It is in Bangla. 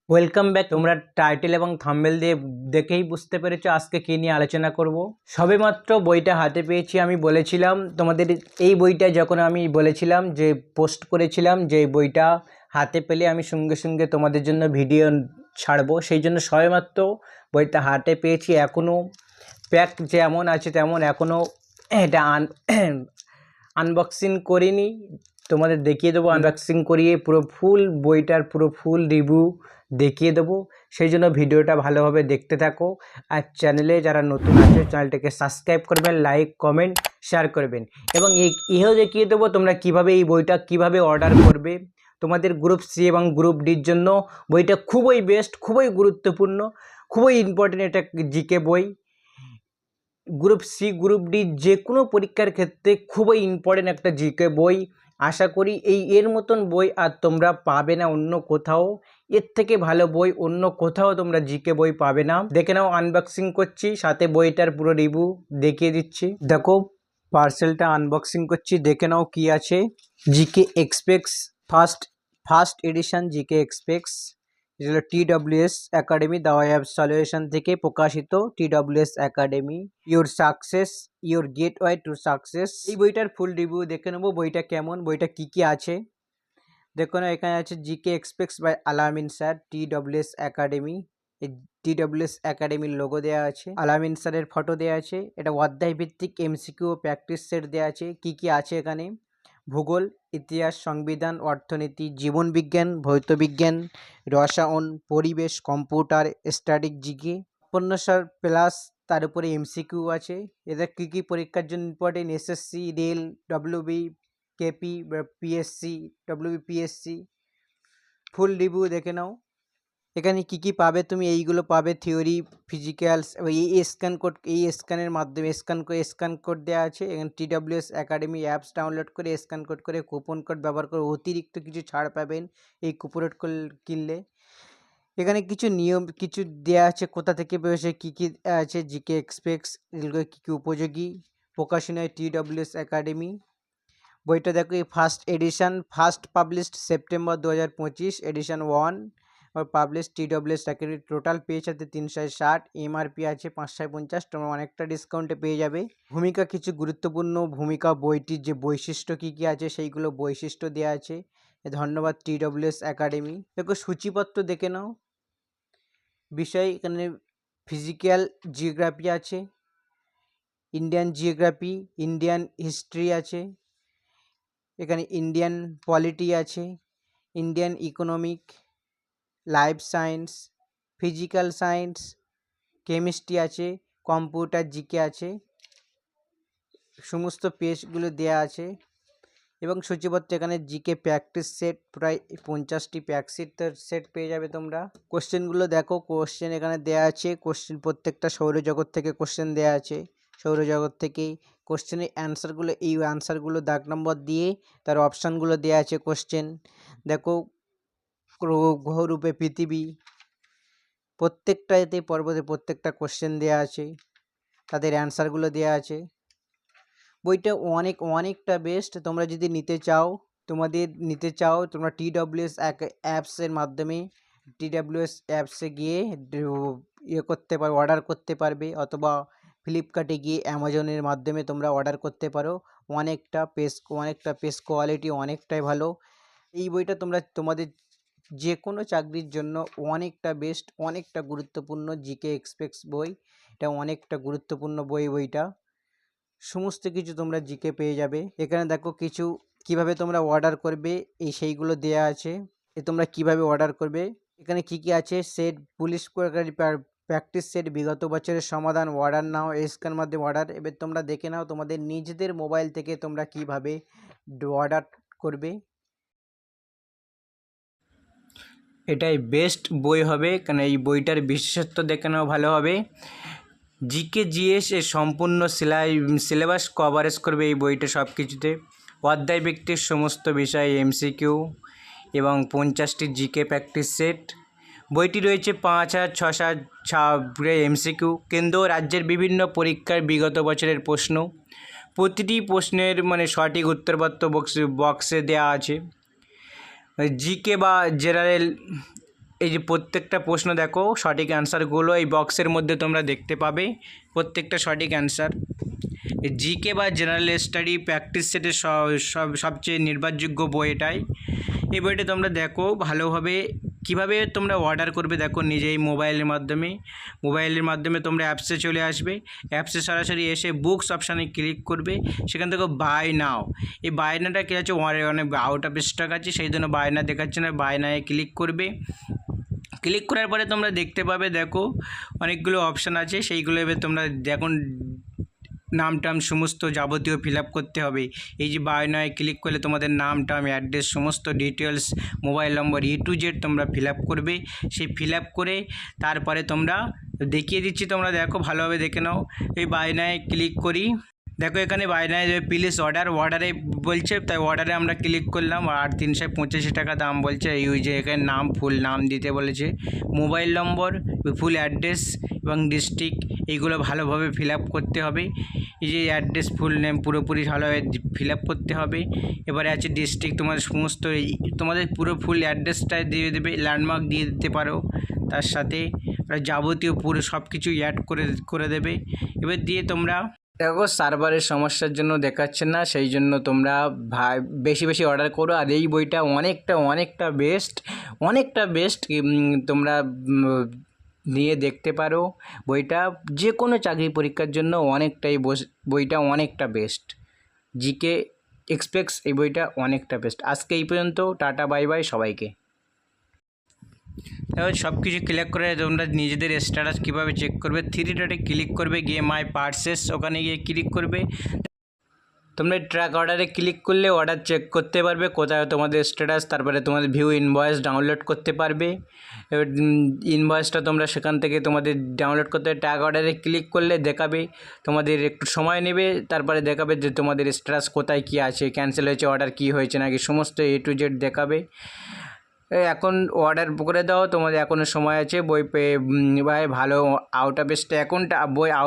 Welcome back. তোমরা টাইটেল এবং থাম্বনেল দিয়ে দেখেই বুঝতে পেরেছো আজকে কী নিয়ে আলোচনা করব। সবেমাত্র বইটা হাতে পেয়েছি। আমি বলেছিলাম তোমাদের এই বইটা যখন আমি বলেছিলাম যে পোস্ট করেছিলাম যে বইটা হাতে পেলে আমি সঙ্গে সঙ্গে তোমাদের জন্য ভিডিও ছাড়বো, সেই জন্য সবেমাত্র বইটা হাতে পেয়েছি। এখনও প্যাক যেমন আছে তেমন এখনও এটা আনবক্সিং করিনি। তোমাদের দেখিয়ে দেবো আনবক্সিং করিয়ে পুরো ফুল বইটার পুরো ফুল রিভিউ দেখিয়ে দেবো। সেই জন্য ভিডিওটা ভালোভাবে দেখতে থাকো। আর চ্যানেলে যারা নতুন আছে চ্যানেলটাকে সাবস্ক্রাইব করবেন, লাইক কমেন্ট শেয়ার করবেন। এবং এও দেখিয়ে দেবো তোমরা কিভাবে এই বইটা কিভাবে অর্ডার করবে। তোমাদের গ্রুপ সি এবং গ্রুপ ডির জন্য বইটা খুবই বেস্ট, খুবই গুরুত্বপূর্ণ, খুবই ইম্পর্টেন্ট। এটা জিকে বই। গ্রুপ সি গ্রুপ ডি যে কোনো পরীক্ষার ক্ষেত্রে খুবই ইম্পর্টেন্ট একটা জিকে বই। আশা করি এর মতন বই আর তোমরা পাবে না অন্য কোথাও। এর থেকে ভালো বই অন্য কোথাও তোমরা জিকে বই পাবে না। দেখে নাও, আনবক্সিং করছি, সাথে বইটার পুরো রিভিউ দেখিয়ে দিচ্ছি। দেখো পার্সেলটা আনবক্সিং করছি, দেখে নাও কি আছে। GK expects first addition GK expects. যেগুলো TWS academy the way of solution থেকে প্রকাশিত। TWS academy, your success your gateway to success. এই বইটার ফুল রিভিউ দেখে নেবো, বইটা কেমন, বইটা কি কি আছে। দেখো না, এখানে আছে জিকে এক্সপেক্টস বাই আলামিন স্যার, TWS একাডেমি। এই TWS একাডেমির লোগো দেওয়া আছে, আলামিন স্যারের ফটো দেওয়া আছে। এটা অধ্যায় ভিত্তিক MCQ প্র্যাকটিস সেট দেওয়া আছে। কি কি আছে এখানে: ভূগোল, ইতিহাস, সংবিধান, অর্থনীতি, জীবনবিজ্ঞান, ভৌতবিজ্ঞান, রসায়ন, পরিবেশ, কম্পিউটার, স্ট্যাটিক জিকে, উপন্যাস প্লাস তার উপরে MCQ আছে। এদের কী কী পরীক্ষার জন্য important: SSC, rail, WB, KP, PSC, WBPSC। ফুল রিভিউ দেখে নাও। এখানে কি কি পাবে তুমি, এইগুলো পাবে: থিওরি, ফিজিক্যালস। এই স্ক্যানের মাধ্যমে স্ক্যান কোড দেওয়া আছে। এখানে TWS একাডেমি অ্যাপস ডাউনলোড করে স্ক্যান কোড করে কুপন কোড ব্যবহার করে অতিরিক্ত কিছু ছাড় পাবেন এই কুপন কোড কিনলে। এখানে কিছু নিয়ম কিছু দেওয়া আছে, কোথা থেকে পেয়েছে, কী কী আছে। জিকে এক্সপেক্টস এগুলো কী কী উপযোগী, প্রকাশনায় TWS একাডেমি। বইটা দেখো, এই first edition, first published September 2025, edition 1 और publish TWS academy. Total page আছে 360, MRP আছে 550। তোমরা অনেকটা ডিসকাউন্টে পেয়ে যাবে। ভূমিকা, কিছু গুরুত্বপূর্ণ ভূমিকা, বইটির যে বৈশিষ্ট্য কী কী আছে সেইগুলো বৈশিষ্ট্য দেওয়া আছে। ধন্যবাদ TWS একাডেমি। দেখো সূচিপত্র দেখে নাও। বিষয় এখানে ফিজিক্যাল জিওগ্রাফি আছে, ইন্ডিয়ান জিওগ্রাফি, ইন্ডিয়ান হিস্ট্রি আছে, এখানে ইন্ডিয়ান পলিটি আছে, Indian economic, life science, physical science, chemistry আছে, কম্পিউটার জিকে আছে। সমস্ত পেজগুলো দেয়া আছে। এবং সূচিপত্র এখানে জিকে প্র্যাকটিস সেট প্রায় 50টি প্র্যাকটিস সেট পেয়ে যাবে তোমরা। কোশ্চেনগুলো দেখো, কোশ্চেন এখানে দেয়া আছে। কোশ্চেন প্রত্যেকটা সৌরজগৎ থেকে কোশ্চেন দেয়া আছে। সৌরজগৎ থেকেই কোশ্চেনের অ্যান্সারগুলো, এই অ্যান্সারগুলো দাগ নম্বর দিয়ে তার অপশানগুলো দেওয়া আছে। কোশ্চেন দেখো, গ্রহরূপে পৃথিবী, প্রত্যেকটাতে পর্বতে প্রত্যেকটা কোশ্চেন দেওয়া আছে, তাদের অ্যান্সারগুলো দেওয়া আছে। বইটা অনেকটা বেস্ট। তোমরা যদি নিতে চাও তোমরা TWS অ্যাপসের মাধ্যমে TWS অ্যাপসে গিয়ে করতে পারো, অর্ডার করতে পারবে, অথবা ফ্লিপকার্টে গিয়ে অ্যামাজনের মাধ্যমে তোমরা অর্ডার করতে পারো। অনেকটা পেজ কোয়ালিটি অনেকটাই ভালো। এই বইটা তোমাদের যে কোনো চাকরির জন্য অনেকটা বেস্ট, অনেকটা গুরুত্বপূর্ণ। জিকে এক্সপেক্টস বই, এটা অনেকটা গুরুত্বপূর্ণ বইটা। সমস্ত কিছু তোমরা জিকে পেয়ে যাবে। এখানে দেখো কিছু কিভাবে তোমরা অর্ডার করবে সেইগুলো দেয়া আছে। তোমরা কিভাবে অর্ডার করবে, এখানে কি কি আছে: সেট, পুলিশ প্র্যাকটিস সেট, বিগত বছরের সমাধান, অর্ডার নাও, স্ক্যান মাধ্যমে অর্ডার। এবার তোমরা দেখে নাও তোমাদের নিজেদের মোবাইল থেকে তোমরা কিভাবে অর্ডার করবে। এটাই বেস্ট বই হবে, কারণ এই বইটার বিশেষত্ব দেখে নাও ভালো হবে। জিকে জিএস এর সম্পূর্ণ সিলেবাস কভারেজ করবে এই বইটা সব কিছুতে। অধ্যায় ভিত্তিক সমস্ত বিষয় MCQ এবং 50টি জিকে প্র্যাকটিস সেট। বইটি রয়েছে 5,600 MCQ, কেন্দ্র রাজ্যের বিভিন্ন পরীক্ষার বিগত বছরের প্রশ্ন। প্রতিটি প্রশ্নের সঠিক উত্তরপত্র বক্সে দেওয়া আছে। জিকে বা জেনারেল এই যে প্রত্যেকটা প্রশ্ন দেখো, সঠিক অ্যান্সারগুলো এই বক্সের মধ্যে তোমরা দেখতে পাবে, প্রত্যেকটা সঠিক অ্যান্সার। জিকে বা জেনারেল স্টাডি প্র্যাকটিস সেটের সবচেয়ে নির্ভরযোগ্য বই এটাই। এই বইটা তোমরা দেখো ভালোভাবে, কিভাবে তোমরা অর্ডার করবে দেখো নিজেই মোবাইলের মাধ্যমে তোমরা অ্যাপসে চলে আসবে, অ্যাপসে সরাসরি এসে বুকস অপশানে ক্লিক করবে, সেখান থেকে বাই নাও, এই বাই নাওটা কী আছে, অনেক আউট অফ স্টক আছে, সেই জন্য বাই না দেখাচ্ছে না, বাই নায়ে ক্লিক করবে। ক্লিক করার পরে তোমরা দেখতে পাবে দেখো অনেকগুলো অপশান আছে, সেইগুলো এবার তোমরা দেখুন নাম টাম সমস্ত যাবতীয় ফিল আপ করতে হবে। এই যে বাই নাওয়ে ক্লিক করলে তোমাদের নাম টাম অ্যাড্রেস সমস্ত details mobile number to Z তোমরা ফিল আপ করবে। সেই ফিল আপ করে তারপরে তোমরা দেখিয়ে দিচ্ছি, তোমরা দেখো ভালোভাবে দেখে নাও। এই বাই নাওয়ে ক্লিক করি, দেখো এখানে বাই নাও প্লিজ অর্ডারে বলছে, তাই অর্ডারে আমরা ক্লিক করলাম। আর 385 টাকা দাম বলছে। এই যে এখানে নাম, ফুল নাম দিতে বলেছে, মোবাইল নম্বর, ফুল অ্যাড্রেস এবং ডিস্ট্রিক্ট, এইগুলো ভালোভাবে ফিল আপ করতে হবে। এই যে অ্যাড্রেস, ফুল নেম পুরোপুরি ভালোভাবে ফিল আপ করতে হবে। এবারে আছে ডিস্ট্রিক্ট, তোমাদের সমস্ত তোমাদের পুরো ফুল অ্যাড্রেসটা দিয়ে দেবে, ল্যান্ডমার্ক দিয়ে দিতে পারো, তার সাথে যাবতীয় পুরো সব কিছু অ্যাড করে দেবে। এবার দিয়ে তোমরা দেখো সার্ভারের সমস্যার জন্য দেখাচ্ছে না, সেই জন্য তোমরা বেশি অর্ডার করো। আর এই বইটা অনেকটা বেস্ট তোমরা নিয়ে দেখতে পারো। বইটা যে কোনো চাকরি পরীক্ষার জন্য বইটা অনেকটা বেস্ট। জিকে এক্সপ্রেস এই বইটা অনেকটা বেস্ট। আজকে এই পর্যন্ত, টাটা বাই বাই সবাইকে। এবার সব কিছু ক্লিক করে তোমরা নিজেদের স্ট্যাটাস কীভাবে চেক করবে, 3 ডটে ক্লিক করবে, গিয়ে মাই পার্সেস ওখানে গিয়ে ক্লিক করবে। তোমরা ট্র্যাক অর্ডারে ক্লিক করলে অর্ডার চেক করতে পারবে কোথায় তোমাদের স্ট্যাটাস, তারপরে তোমাদের ভিউ ইনভয়েস ডাউনলোড করতে পারবে। এবার ইনভয়েসটা তোমরা সেখান থেকে তোমাদের ডাউনলোড করতে, ট্র্যাক অর্ডারে ক্লিক করলে দেখাবে, তোমাদের একটু সময় নেবে, তারপরে দেখাবে যে তোমাদের স্ট্যাটাস কোথায় কী আছে, ক্যান্সেল হয়েছে অর্ডার, কী হয়েছে নাকি সমস্ত টু জেড দেখাবে। এখন অর্ডার করে দাও, তোমাদের এখনও সময় আছে। বই পেয়ে ভালো আউট অফ স্টক, বই